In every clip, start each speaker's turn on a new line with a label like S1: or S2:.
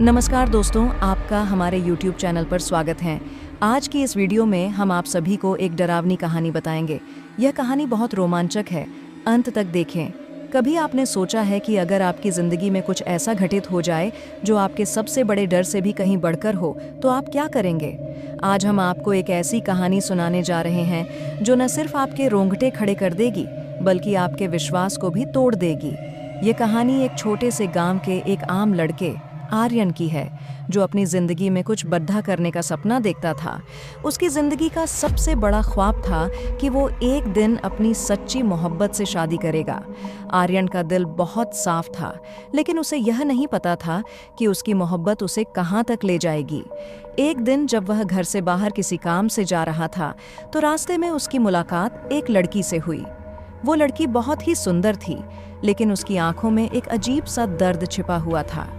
S1: नमस्कार दोस्तों, आपका हमारे YouTube चैनल पर स्वागत है। आज की इस वीडियो में हम आप सभी को एक डरावनी कहानी बताएंगे। यह कहानी बहुत रोमांचक है, अंत तक देखें। कभी आपने सोचा है कि अगर आपकी ज़िंदगी में कुछ ऐसा घटित हो जाए जो आपके सबसे बड़े डर से भी कहीं बढ़कर हो, तो आप क्या करेंगे? आज हम आपको एक ऐसी कहानी सुनाने जा रहे हैं जो न सिर्फ आपके रोंगटे खड़े कर देगी, बल्कि आपके विश्वास को भी तोड़ देगी। ये कहानी एक छोटे से गांव के एक आम लड़के आर्यन की है, जो अपनी जिंदगी में कुछ बड़ा करने का सपना देखता था। उसकी जिंदगी का सबसे बड़ा ख्वाब था कि वो एक दिन अपनी सच्ची मोहब्बत से शादी करेगा। आर्यन का दिल बहुत साफ था, लेकिन उसे यह नहीं पता था कि उसकी मोहब्बत उसे कहाँ तक ले जाएगी। एक दिन जब वह घर से बाहर किसी काम से जा रहा था, तो रास्ते में उसकी मुलाकात एक लड़की से हुई। वो लड़की बहुत ही सुंदर थी, लेकिन उसकी आंखों में एक अजीब सा दर्द छिपा हुआ था।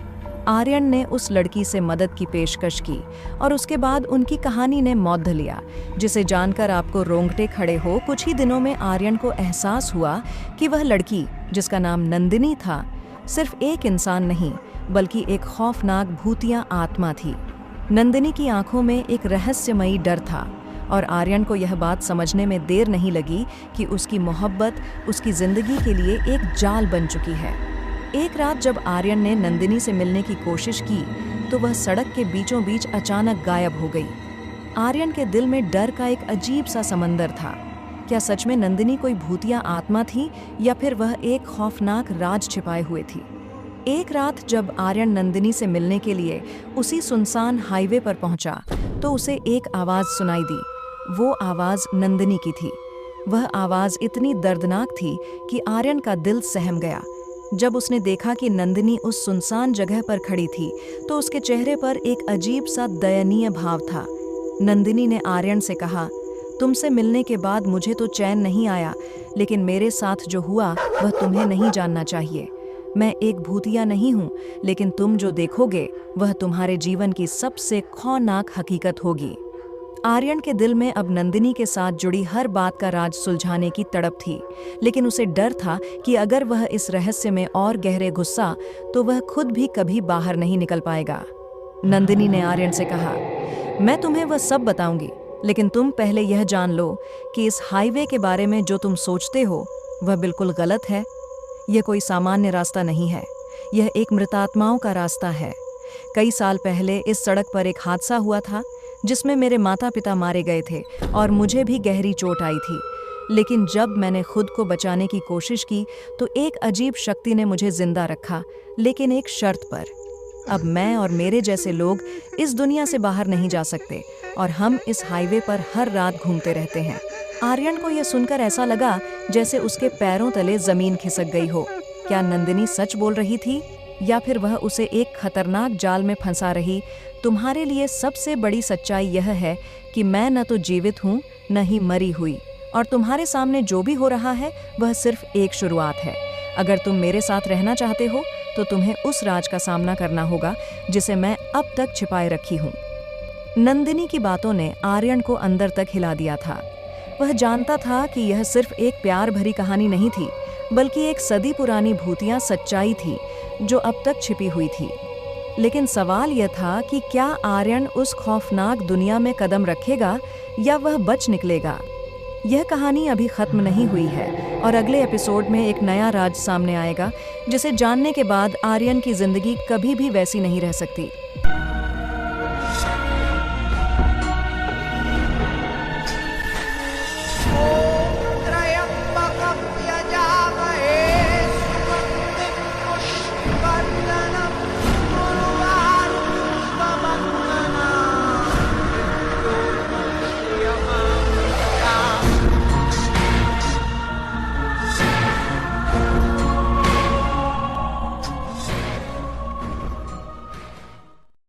S1: आर्यन ने उस लड़की से मदद की पेशकश की और उसके बाद उनकी कहानी ने मौत लिया, जिसे जानकर आपको रोंगटे खड़े हो। कुछ ही दिनों में आर्यन को एहसास हुआ कि वह लड़की, जिसका नाम नंदिनी था, सिर्फ एक इंसान नहीं, बल्कि एक खौफनाक भूतिया आत्मा थी। नंदिनी की आंखों में एक रहस्यमयी डर था और आर्यन को यह बात समझने में देर नहीं लगी कि उसकी मोहब्बत उसकी जिंदगी के लिए एक जाल बन चुकी है। एक रात जब आर्यन ने नंदिनी से मिलने की कोशिश की, तो वह सड़क के बीचों बीच अचानक गायब हो गई। आर्यन के दिल में डर का एक अजीब सा समंदर था। क्या सच में नंदिनी कोई भूतिया आत्मा थी, या फिर वह एक खौफनाक राज छिपाए हुए थी? एक रात जब आर्यन नंदिनी से मिलने के लिए उसी सुनसान हाईवे पर पहुंचा, तो उसे एक आवाज सुनाई दी। वो आवाज नंदिनी की थी। वह आवाज इतनी दर्दनाक थी कि आर्यन का दिल सहम गया। जब उसने देखा कि नंदिनी उस सुनसान जगह पर खड़ी थी, तो उसके चेहरे पर एक अजीब सा दयनीय भाव था। नंदिनी ने आर्यन से कहा, तुमसे मिलने के बाद मुझे तो चैन नहीं आया, लेकिन मेरे साथ जो हुआ वह तुम्हें नहीं जानना चाहिए। मैं एक भूतिया नहीं हूँ, लेकिन तुम जो देखोगे वह तुम्हारे जीवन की सबसे खौफनाक हकीकत होगी। आर्यन के दिल में अब नंदिनी के साथ जुड़ी हर बात का राज सुलझाने की तड़प थी, लेकिन उसे डर था कि अगर वह इस रहस्य में और गहरे घुसा, तो वह खुद भी कभी बाहर नहीं निकल पाएगा। नंदिनी ने आर्यन से कहा, मैं तुम्हें वह सब बताऊंगी, लेकिन तुम पहले यह जान लो कि इस हाईवे के बारे में जो तुम सोचते हो वह बिल्कुल गलत है। यह कोई सामान्य रास्ता नहीं है, यह एक मृतात्माओं का रास्ता है। कई साल पहले इस सड़क पर एक हादसा हुआ था, जिसमें मेरे माता पिता मारे गए थे और मुझे भी गहरी चोट आई थी। लेकिन जब मैंने खुद को बचाने की कोशिश की, तो एक अजीब शक्ति ने मुझे जिंदा रखा, लेकिन एक शर्त पर। अब मैं और मेरे जैसे लोग इस दुनिया से बाहर नहीं जा सकते, और हम इस हाईवे पर हर रात घूमते रहते हैं। आर्यन को यह सुनकर ऐसा लगा जैसे उसके पैरों तले जमीन खिसक गई हो। क्या नंदिनी सच बोल रही थी, या फिर वह उसे एक खतरनाक जाल में फंसा रही? तुम्हारे लिए सबसे बड़ी सच्चाई यह है कि मैं न तो जीवित हूँ, न ही मरी हुई, और तुम्हारे सामने जो भी हो रहा है वह सिर्फ एक शुरुआत है। अगर तुम मेरे साथ रहना चाहते हो, तो तुम्हें उस राज का सामना करना होगा जिसे मैं अब तक छिपाए रखी हूँ। नंदिनी की बातों ने आर्यन को अंदर तक हिला दिया था। वह जानता था कि यह सिर्फ एक प्यार भरी कहानी नहीं थी, बल्कि एक सदी पुरानी भूतिया सच्चाई थी जो अब तक छिपी हुई थी। लेकिन सवाल यह था कि क्या आर्यन उस खौफनाक दुनिया में कदम रखेगा, या वह बच निकलेगा? यह कहानी अभी खत्म नहीं हुई है, और अगले एपिसोड में एक नया राज सामने आएगा, जिसे जानने के बाद आर्यन की जिंदगी कभी भी वैसी नहीं रह सकती।